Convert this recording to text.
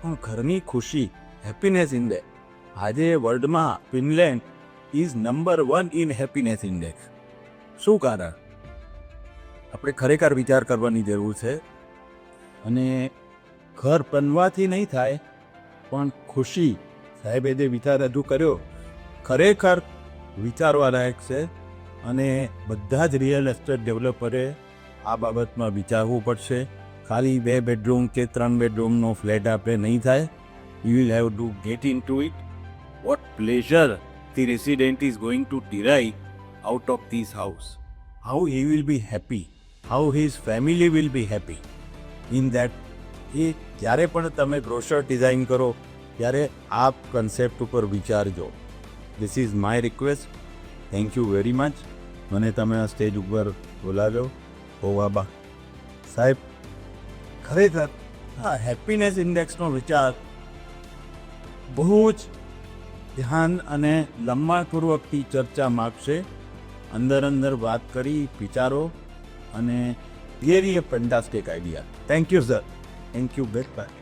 પણ ઘરની ખુશી, હેપીનેસ ઇન્ડેક્સ. આજે વર્લ્ડમાં Finland is number 1 in happiness index. શું કારણ? આપણે ખરેખર વિચાર કરવાની જરૂર છે. અને ઘર બનવાથી નહીં થાય, પણ ખુશી, સાહેબે જે વિચાર રજૂ કર્યો ખરેખર વિચારવા લાયક છે. અને બધા જ રિયલ એસ્ટેટ ડેવલપરે આ બાબતમાં વિચારવું પડશે. ખાલી 2 બેડરૂમ કે 3 બેડરૂમનો ફ્લેટ આપણે નહીં થાય. You will have to get in to it. What pleasure the resident is going to derive out of this house. How he will be happy, how his family will be happy in that. એ જ્યારે પણ તમે brochure design કરો ત્યારે આ concept ઉપર વિચારજો. This is my request. Thank you very much. મને તમે આ સ્ટેજ ઉપર બોલાવ્યો. ઓ બાબા સાહેબ, ખરેખર આ હેપીનેસ ઇન્ડેક્સનો વિચાર બહુ જ ધ્યાન અને લંબાણપૂર્વકથી ચર્ચા માગશે. અંદર વાત કરી, વિચારો, અને really a fantastic idea. Thank you sir. Thank you. Back by.